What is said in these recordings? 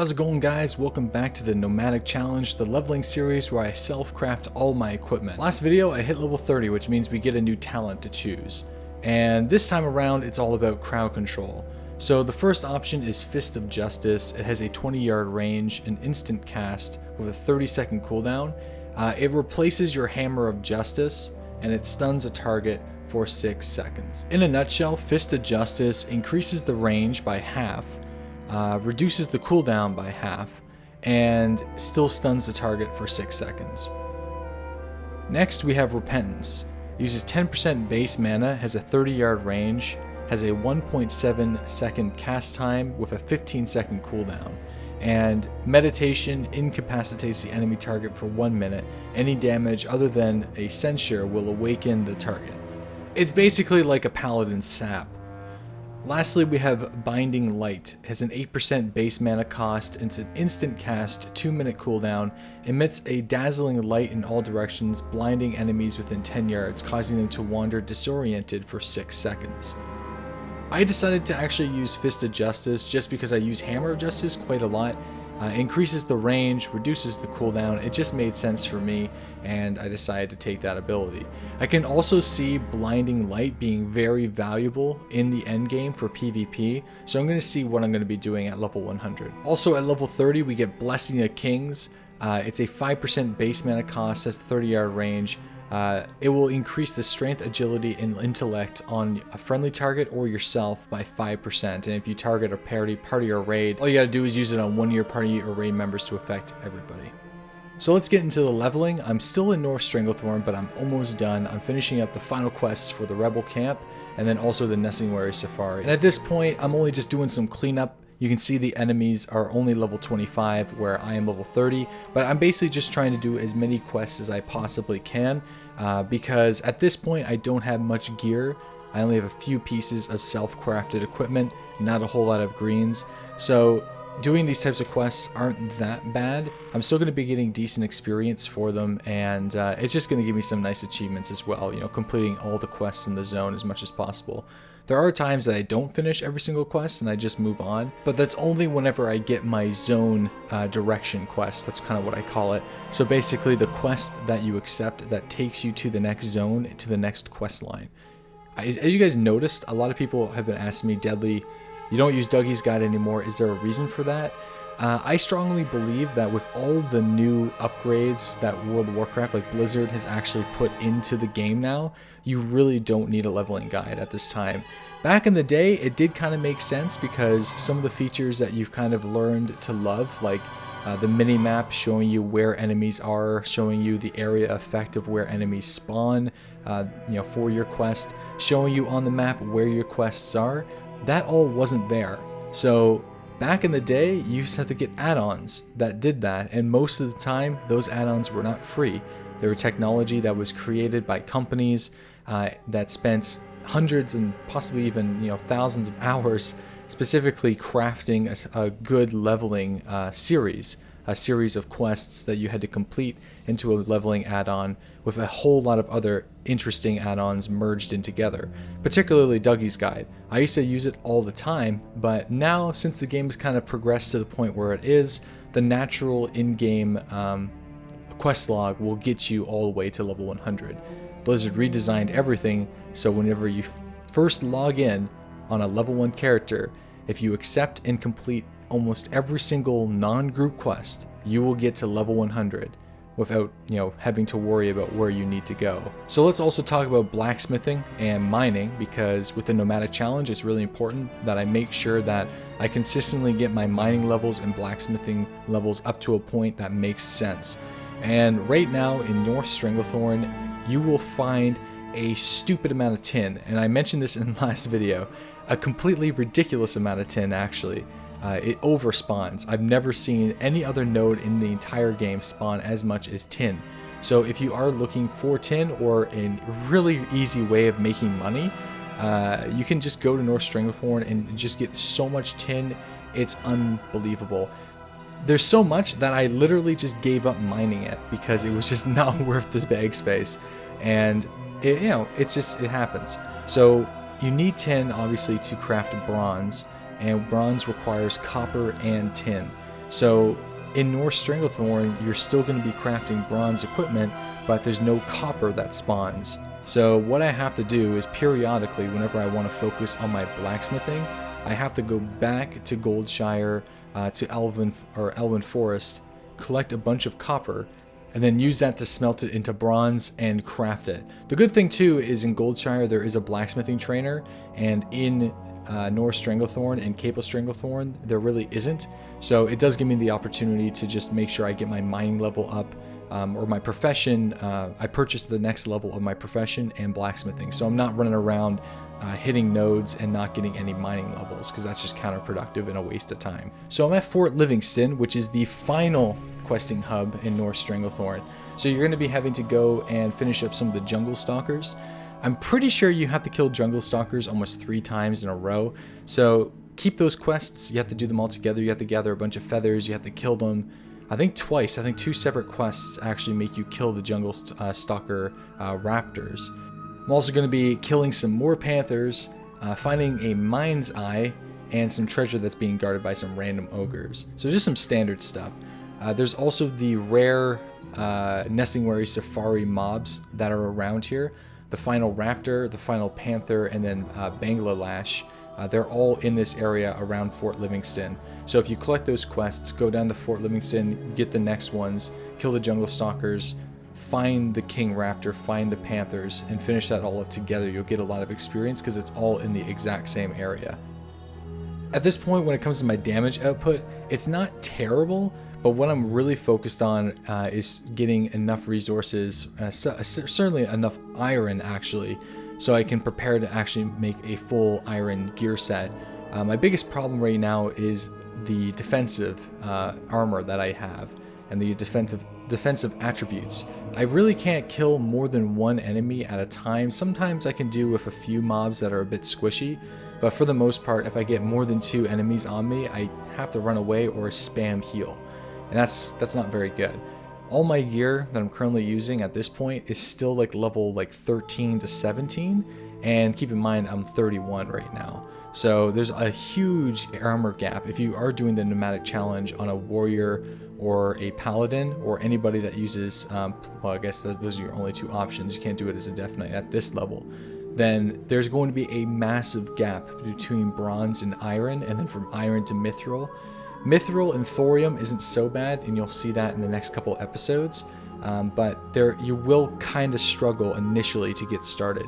How's it going, guys? Welcome back to the Nomadic Challenge, the leveling series where I self-craft all my equipment. Last video I hit level 30, which means we get a new talent to choose. And this time around it's all about crowd control. So the first option is Fist of Justice. It has a 20-yard range, an instant cast with a 30-second cooldown. It replaces your Hammer of Justice and it stuns a target for 6 seconds. In a nutshell, Fist of Justice increases the range by half, reduces the cooldown by half, and still stuns the target for 6 seconds. Next we have Repentance. Uses 10% base mana, has a 30-yard range, has a 1.7 second cast time with a 15-second cooldown, and Meditation incapacitates the enemy target for 1 minute. Any damage other than a censure will awaken the target. It's basically like a Paladin sap. Lastly, we have Binding Light. It has an 8% base mana cost, it's an instant cast, 2-minute cooldown, emits a dazzling light in all directions, blinding enemies within 10 yards, causing them to wander disoriented for 6 seconds. I decided to actually use Fist of Justice just because I use Hammer of Justice quite a lot. Increases the range, reduces the cooldown. It just made sense for me, and I decided to take that ability. I can also see Blinding Light being very valuable in the end game for PvP, so I'm going to see what I'm going to be doing at level 100. Also at level 30 we get Blessing of Kings. It's a 5% base mana cost, has a 30-yard range. It will increase the strength, agility, and intellect on a friendly target or yourself by 5%. And if you target a party or raid, all you gotta do is use it on one of your party or raid members to affect everybody. So let's get into the leveling. I'm still in North Stranglethorn, but I'm almost done. I'm finishing up the final quests for the Rebel Camp and then also the Nestingwary Safari. And at this point, I'm only just doing some cleanup. You can see the enemies are only level 25 where I am level 30, but I'm basically just trying to do as many quests as I possibly can because at this point I don't have much gear. I only have a few pieces of self-crafted equipment, not a whole lot of greens. So doing these types of quests aren't that bad. I'm still going to be getting decent experience for them, and it's just going to give me some nice achievements as well, you know, completing all the quests in the zone as much as possible. There are times that I don't finish every single quest and I just move on, but that's only whenever I get my zone direction quest. That's kind of what I call it. So basically the quest that you accept that takes you to the next zone, to the next quest line. As you guys noticed, a lot of people have been asking me, Deadly, you don't use Dougie's Guide anymore. Is there a reason for that? I strongly believe that with all the new upgrades that World of Warcraft, like Blizzard, has actually put into the game now, you really don't need a leveling guide at this time. Back in the day, it did kind of make sense because some of the features that you've kind of learned to love, like the mini-map showing you where enemies are, showing you the area effect of where enemies spawn, you know, for your quest, showing you on the map where your quests are, that all wasn't there. So back in the day, you used to have to get add-ons that did that, and most of the time, those add-ons were not free. They were technology that was created by companies that spent hundreds and possibly even, you know, thousands of hours specifically crafting a good leveling series. A series of quests that you had to complete into a leveling add-on with a whole lot of other interesting add-ons merged in together, particularly Dougie's Guide. I used to use it all the time, but now since the game has kind of progressed to the point where it is, the natural in-game quest log will get you all the way to level 100. Blizzard redesigned everything, so whenever you first log in on a level 1 character, if you accept and complete almost every single non-group quest, you will get to level 100 without, you know, having to worry about where you need to go. So let's also talk about blacksmithing and mining, because with the Nomadic Challenge, it's really important that I make sure that I consistently get my mining levels and blacksmithing levels up to a point that makes sense. And right now in North Stranglethorn, you will find a stupid amount of tin, and I mentioned this in the last video, a completely ridiculous amount of tin actually. It overspawns. I've never seen any other node in the entire game spawn as much as tin. So if you are looking for tin or a really easy way of making money, you can just go to North Stranglethorn and just get so much tin, it's unbelievable. There's so much that I literally just gave up mining it because it was just not worth this bag space. And it, you know, it happens. So you need tin obviously to craft bronze, and bronze requires copper and tin. So in Norse Stranglethorn, you're still going to be crafting bronze equipment, but there's no copper that spawns. So what I have to do is periodically, whenever I want to focus on my blacksmithing, I have to go back to Goldshire, to Elven Forest, collect a bunch of copper, and then use that to smelt it into bronze and craft it. The good thing too is in Goldshire there is a blacksmithing trainer, and in Norse Stranglethorn and Cape of Stranglethorn there really isn't. So it does give me the opportunity to just make sure I get my mining level up, or my profession. I purchased the next level of my profession and blacksmithing, so I'm not running around hitting nodes and not getting any mining levels, because that's just counterproductive and a waste of time. So I'm at Fort Livingston, which is the final questing hub in Norse Stranglethorn. So you're going to be having to go and finish up some of the jungle stalkers. I'm pretty sure you have to kill jungle stalkers almost 3 times in a row. So keep those quests. You have to do them all together. You have to gather a bunch of feathers. You have to kill them. I think twice. I think 2 separate quests actually make you kill the jungle stalker raptors. I'm also going to be killing some more panthers, finding a mind's eye, and some treasure that's being guarded by some random ogres. So just some standard stuff. There's also the rare Nestingwary Safari mobs that are around here. The final raptor, the final panther, and then Banglalash. They're all in this area around Fort Livingston. So if you collect those quests, go down to Fort Livingston, get the next ones, kill the jungle stalkers, find the king raptor, find the panthers, and finish that all up together. You'll get a lot of experience because it's all in the exact same area. At this point, when it comes to my damage output, it's not terrible, but what I'm really focused on is getting enough resources, certainly enough iron actually, so I can prepare to actually make a full iron gear set. My biggest problem right now is the defensive armor that I have and the defensive attributes. I really can't kill more than 1 enemy at a time. Sometimes I can do with a few mobs that are a bit squishy, but for the most part, if I get more than 2 enemies on me, I have to run away or spam heal, and that's not very good. All my gear that I'm currently using at this point is still like level 13 to 17, and keep in mind I'm 31 right now. So there's a huge armor gap if you are doing the Nomadic challenge on a warrior or a paladin, or anybody that uses, well, I guess those are your only 2 options. You can't do it as a Death Knight at this level. Then there's going to be a massive gap between bronze and iron, and then from iron to mithril. Mithril and thorium isn't so bad, and you'll see that in the next couple episodes, but you will kind of struggle initially to get started.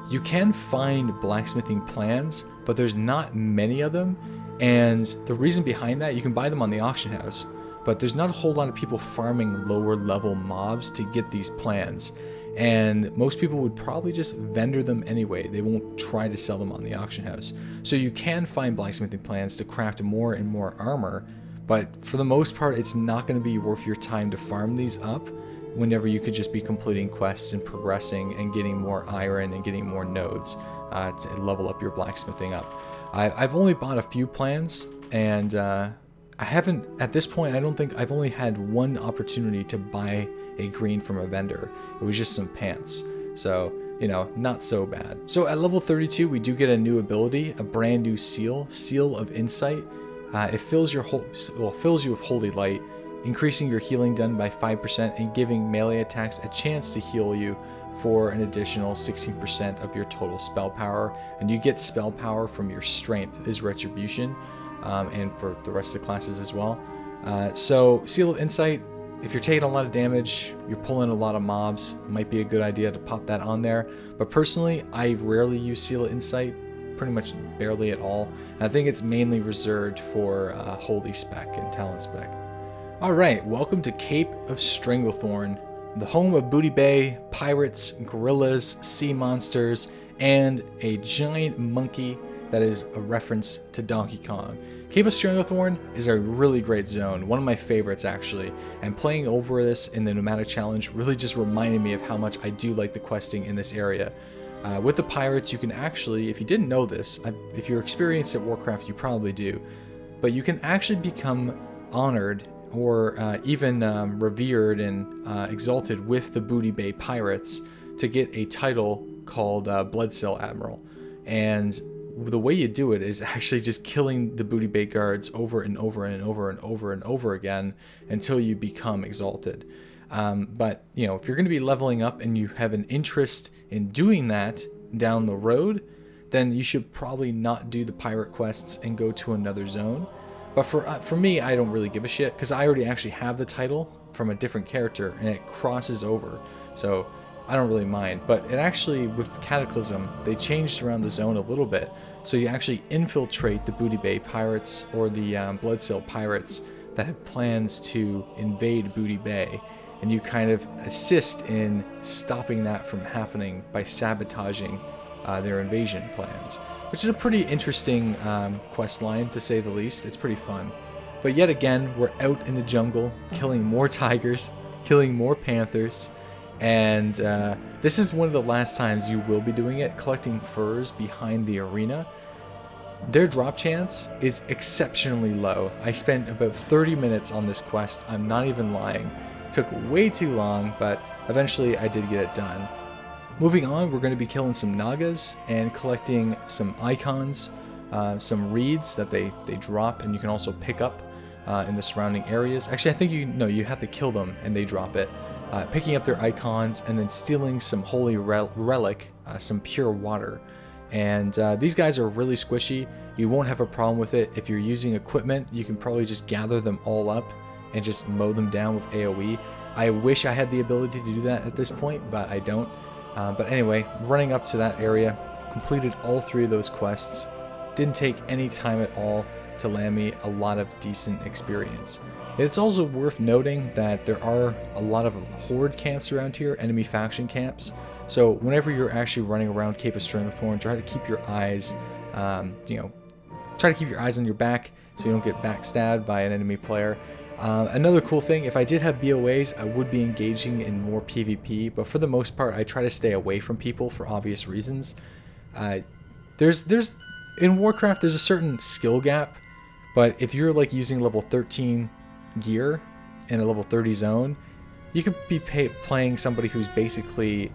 You can find blacksmithing plans, but there's not many of them, and the reason behind that, you can buy them on the auction house, but there's not a whole lot of people farming lower level mobs to get these plans, and most people would probably just vendor them anyway. They won't try to sell them on the auction house. So you can find blacksmithing plans to craft more and more armor, but for the most part it's not going to be worth your time to farm these up whenever you could just be completing quests and progressing and getting more iron and getting more nodes to level up your blacksmithing up. I've only bought a few plans, and I haven't, at this point, I don't think I've only had 1 opportunity to buy a green from a vendor. It was just some pants. So, you know, not so bad. So at level 32, we do get a new ability, a brand new seal, Seal of Insight. It fills you with Holy Light, increasing your healing done by 5% and giving melee attacks a chance to heal you for an additional 16% of your total spell power. And you get spell power from your strength as retribution, and for the rest of the classes as well. So Seal of Insight, if you're taking a lot of damage, you're pulling a lot of mobs, it might be a good idea to pop that on there. But personally, I rarely use Seal of Insight, pretty much barely at all. And I think it's mainly reserved for Holy Spec and Talent Spec. Alright, welcome to Cape of Stranglethorn, the home of Booty Bay, pirates, gorillas, sea monsters, and a giant monkey that is a reference to Donkey Kong. Cape of Stranglethorn is a really great zone, one of my favorites actually, and playing over this in the Nomadic Challenge really just reminded me of how much I do like the questing in this area. With the pirates, you can actually, if you didn't know this, if you're experienced at Warcraft, you probably do, but you can actually become honored or even revered and exalted with the Booty Bay pirates to get a title called Bloodsail Admiral. And the way you do it is actually just killing the booty bay guards over and over and over and over and over again until you become exalted. But you know, if you're going to be leveling up and you have an interest in doing that down the road, then you should probably not do the pirate quests and go to another zone. But for me, I don't really give a shit, because I already actually have the title from a different character and it crosses over, so I don't really mind. But it actually, with Cataclysm, they changed around the zone a little bit, so you actually infiltrate the Booty Bay pirates or the Bloodsail pirates that have plans to invade Booty Bay, and you kind of assist in stopping that from happening by sabotaging their invasion plans, which is a pretty interesting quest line, to say the least. It's pretty fun. But yet again, we're out in the jungle, killing more tigers, killing more panthers, and this is one of the last times you will be doing it, collecting furs behind the arena. Their drop chance is exceptionally low. I spent about 30 minutes on this quest, I'm not even lying. It took way too long, but eventually I did get it done. Moving on, we're going to be killing some Nagas and collecting some icons, some reeds that they drop, and you can also pick up in the surrounding areas. Actually, I think you have to kill them and they drop it. Picking up their icons and then stealing some holy relic, some pure water. And these guys are really squishy. You won't have a problem with it. If you're using equipment, you can probably just gather them all up and just mow them down with AoE. I wish I had the ability to do that at this point, but I don't. But anyway, running up to that area, completed all 3 of those quests. Didn't take any time at all to land me a lot of decent experience. It's also worth noting that there are a lot of Horde Camps around here, enemy faction camps. So whenever you're actually running around Cape of Stranglethorn, try to keep your eyes, try to keep your eyes on your back so you don't get backstabbed by an enemy player. Another cool thing, if I did have BOAs, I would be engaging in more PvP, but for the most part, I try to stay away from people for obvious reasons. In Warcraft, there's a certain skill gap, but if you're like using level 13 gear in a level 30 zone, you could be playing somebody who's basically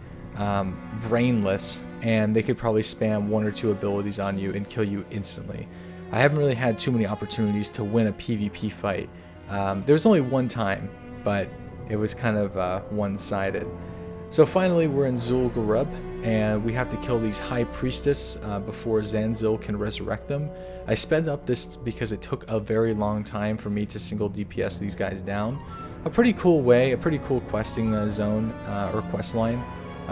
brainless, and they could probably spam 1 or 2 abilities on you and kill you instantly. I haven't really had too many opportunities to win a PvP fight. There was only one time, but it was kind of one-sided. So finally we're in Zul'Gurub, and we have to kill these High Priestess before Zanzil can resurrect them. I sped up this because it took a very long time for me to single DPS these guys down. A pretty cool way, a pretty cool questing zone or quest line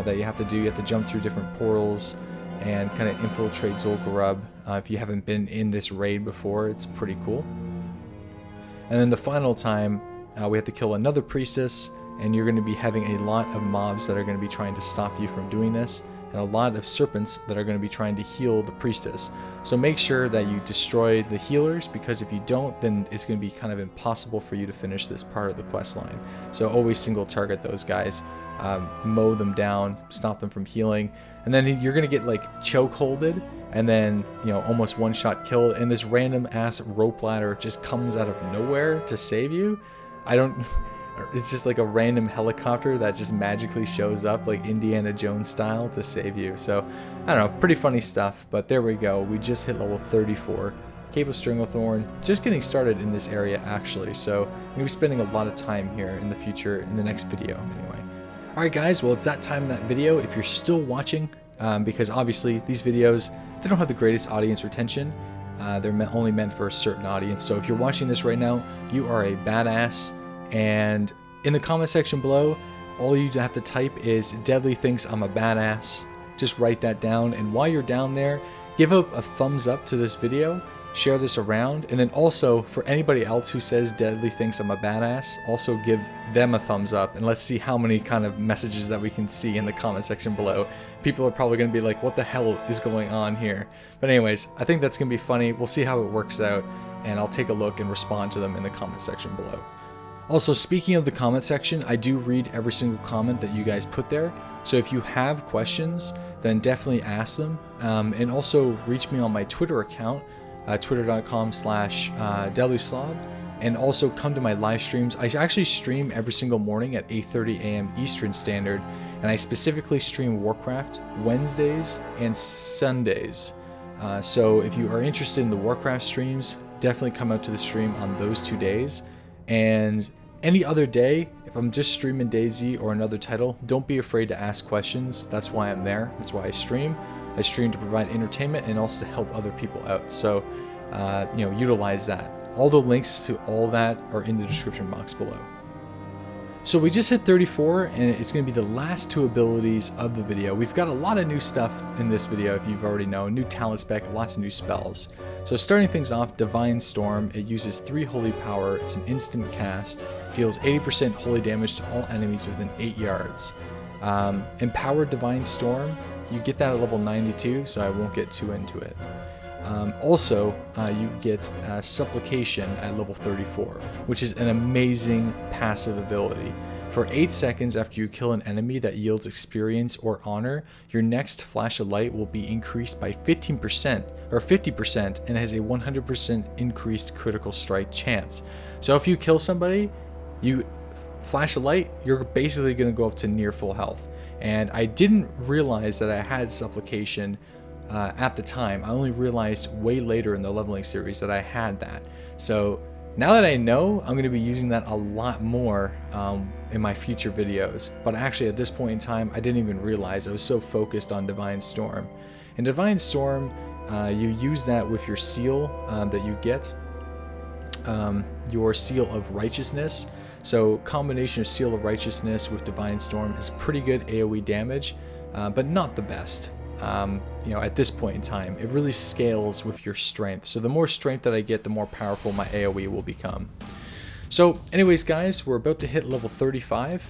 that you have to do. You have to jump through different portals and kind of infiltrate Zul'Gurub. If you haven't been in this raid before, it's pretty cool. And then the final time, we have to kill another priestess, and you're going to be having a lot of mobs that are going to be trying to stop you from doing this, and a lot of serpents that are going to be trying to heal the priestess. So make sure that you destroy the healers, because if you don't, then it's going to be kind of impossible for you to finish this part of the quest line. So always single target those guys, mow them down, stop them from healing, and then you're going to get like chokeholded, and then, you know, almost one-shot killed, and this random ass rope ladder just comes out of nowhere to save you. It's just like a random helicopter that just magically shows up like Indiana Jones style to save you. So, I don't know, pretty funny stuff, but there we go. We just hit level 34. Cape of Stranglethorn, just getting started in this area actually, so I'm going to be spending a lot of time here in the future, in the next video anyway. Alright guys, well it's that time in that video. If you're still watching, because obviously these videos, they don't have the greatest audience retention. They're only meant for a certain audience. So if you're watching this right now, you are a badass. And in the comment section below, all you have to type is Deadly thinks I'm a badass. Just write that down. And while you're down there, give up a thumbs up to this video. Share this around, and then also for anybody else who says Deadly thinks I'm a badass, also give them a thumbs up, and let's see how many kind of messages that we can see in the comment section below. People are probably going to be like, what the hell is going on here? But anyways, I think that's going to be funny. We'll see how it works out, and I'll take a look and respond to them in the comment section below. Also, speaking of the comment section, I do read every single comment that you guys put there, so if you have questions, then definitely ask them, and also reach me on my Twitter account, twitter.com/DeadlySlob, and also come to my live streams. I actually stream every single morning at 8:30 a.m. Eastern Standard, and I specifically stream Warcraft Wednesdays and Sundays. So if you are interested in the Warcraft streams, definitely come out to the stream on those 2 days. And any other day, if I'm just streaming DayZ or another title, don't be afraid to ask questions. That's why I'm there. That's why I stream. I stream to provide entertainment and also to help other people out. So, you know, utilize that. All the links to all that are in the description box below. So we just hit 34, and it's going to be the last 2 abilities of the video. We've got a lot of new stuff in this video, if you've already known. New talent spec, lots of new spells. So starting things off, Divine Storm. It uses 3 holy power. It's an instant cast. Deals 80% holy damage to all enemies within 8 yards. Empowered Divine Storm. You get that at level 92, so I won't get too into it. Also, you get Supplication at level 34, which is an amazing passive ability. For 8 seconds after you kill an enemy that yields experience or honor, your next flash of light will be increased by 15% or 50% and has a 100% increased critical strike chance. So if you kill somebody, you flash a light, you're basically going to go up to near full health. And I didn't realize that I had Supplication at the time. I only realized way later in the leveling series that I had that. So now that I know, I'm going to be using that a lot more in my future videos. But actually at this point in time, I didn't even realize. I was so focused on Divine Storm. In Divine Storm, you use that with your seal that you get, your Seal of Righteousness. So combination of Seal of Righteousness with Divine Storm is pretty good AoE damage, but not the best. You know, at this point in time, it really scales with your strength. So the more strength that I get, the more powerful my AoE will become. So anyways, guys, we're about to hit level 35.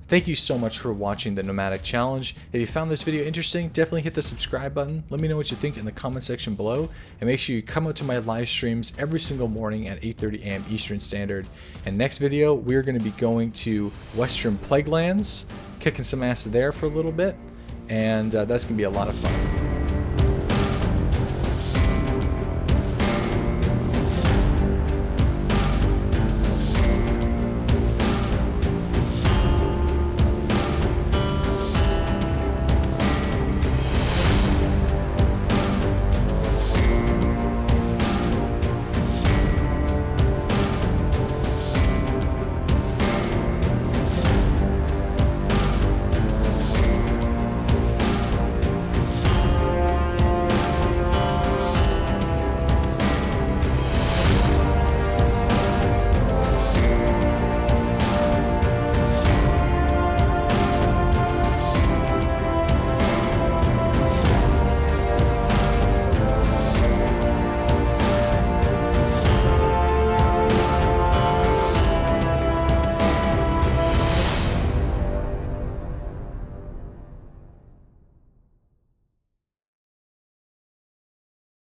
Thank you so much for watching the Nomadic Challenge. If you found this video interesting, definitely hit the subscribe button. Let me know what you think in the comment section below. And make sure you come out to my live streams every single morning at 8:30 a.m. Eastern Standard. And next video, we're going to be going to Western Plaguelands, kicking some ass there for a little bit. And that's going to be a lot of fun.